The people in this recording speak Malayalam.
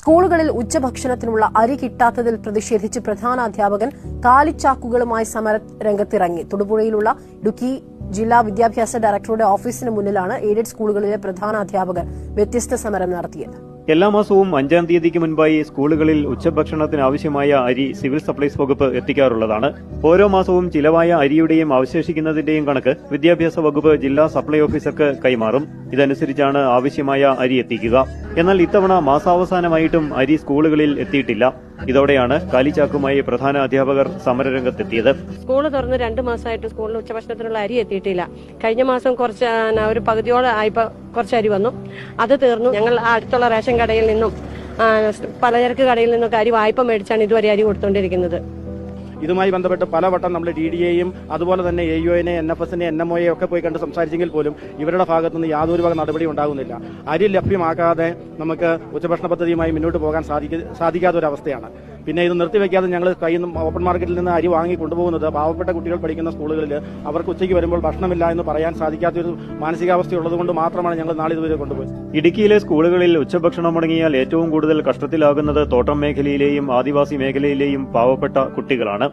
സ്കൂളുകളിൽ ഉച്ചഭക്ഷണത്തിനുള്ള അരി കിട്ടാത്തതിൽ പ്രതിഷേധിച്ച് പ്രധാനാധ്യാപകൻ കാലിച്ചാക്കുകളുമായി സമരരംഗത്തിറങ്ങി. തൊടുപുഴയിലുള്ള ഇടുക്കി ജില്ലാ വിദ്യാഭ്യാസ ഡയറക്ടറുടെ ഓഫീസിന് മുന്നിലാണ് എയ്ഡഡ് സ്കൂളുകളിലെ പ്രധാനാധ്യാപകർ വ്യത്യസ്ത സമരം നടത്തിയത്. എല്ലാ മാസവും 5-ാം തീയതിക്ക് മുൻപായി സ്കൂളുകളിൽ ഉച്ചഭക്ഷണത്തിനാവശ്യമായ അരി സിവിൽ സപ്ലൈസ് വകുപ്പ് എത്തിക്കാറുള്ളതാണ്. ഓരോ മാസവും ചിലവായ അരിയുടെയും അവശേഷിക്കുന്നതിന്റെയും കണക്ക് വിദ്യാഭ്യാസ വകുപ്പ് ജില്ലാ സപ്ലൈ ഓഫീസർക്ക് കൈമാറും. ഇതനുസരിച്ചാണ് ആവശ്യമായ അരി എത്തിക്കുക. എന്നാൽ ഇത്തവണ മാസാവസാനമായിട്ടും അരി സ്കൂളുകളിൽ എത്തിയിട്ടില്ല. ഇതോടെയാണ് കാലിച്ചാക്കുമായി പ്രധാന അധ്യാപകർ സമരരംഗത്തെത്തിയത്. സ്കൂൾ തുറന്ന് 2 മാസമായിട്ട് സ്കൂളിൽ ഉച്ചഭക്ഷണത്തിനുള്ള അരി എത്തിയിട്ടില്ല. കഴിഞ്ഞ മാസം ഒരു പകുതിയോളം ആയപ്പോൾ കുറച്ച് അരി വന്നു, അത് തീർന്നു. ഞങ്ങൾ അടുത്തുള്ള റേഷൻ കടയിൽ നിന്നും പലചരക്ക് കടയിൽ നിന്നൊക്കെ അരി വായ്പ മേടിച്ചാണ് ഇതുവരെ അരി കൊടുത്തുകൊണ്ടിരിക്കുന്നത്. ഇതുമായി ബന്ധപ്പെട്ട് പലവട്ടം നമ്മൾ DDAയും അതുപോലെ തന്നെ AUOനെ NFSനെ NMOയെ ഒക്കെ പോയി കണ്ട് സംസാരിച്ചെങ്കിൽ പോലും ഇവരുടെ ഭാഗത്തുനിന്ന് യാതൊരു വക നടപടി ഉണ്ടാകുന്നില്ല. അരി ലഭ്യമാക്കാതെ നമുക്ക് ഉച്ചഭക്ഷണ പദ്ധതിയുമായി മുന്നോട്ട് പോകാൻ സാധിക്കാത്ത ഒരു അവസ്ഥയാണ്. പിന്നെ ഇത് നിർത്തിവെക്കാതെ ഞങ്ങൾ കയ്യിൽ നിന്ന് ഓപ്പൺ മാർക്കറ്റിൽ നിന്ന് അരി വാങ്ങി കൊണ്ടുപോകുന്നത് പാവപ്പെട്ട കുട്ടികൾ പഠിക്കുന്ന സ്കൂളുകളിൽ അവർക്ക് ഉച്ചയ്ക്ക് വരുമ്പോൾ ഭക്ഷണമില്ല എന്ന് പറയാൻ സാധിക്കാത്തൊരു മാനസികാവസ്ഥ ഉള്ളതുകൊണ്ട് മാത്രമാണ് ഞങ്ങൾ നാളെ ഇതുവരെ കൊണ്ടുപോയത്. ഇടുക്കിയിലെ സ്കൂളുകളിൽ ഉച്ചഭക്ഷണം മുടങ്ങിയാൽ ഏറ്റവും കൂടുതൽ കഷ്ടത്തിലാകുന്നത് തോട്ടം മേഖലയിലെയും ആദിവാസി മേഖലയിലെയും പാവപ്പെട്ട കുട്ടികളാണ്.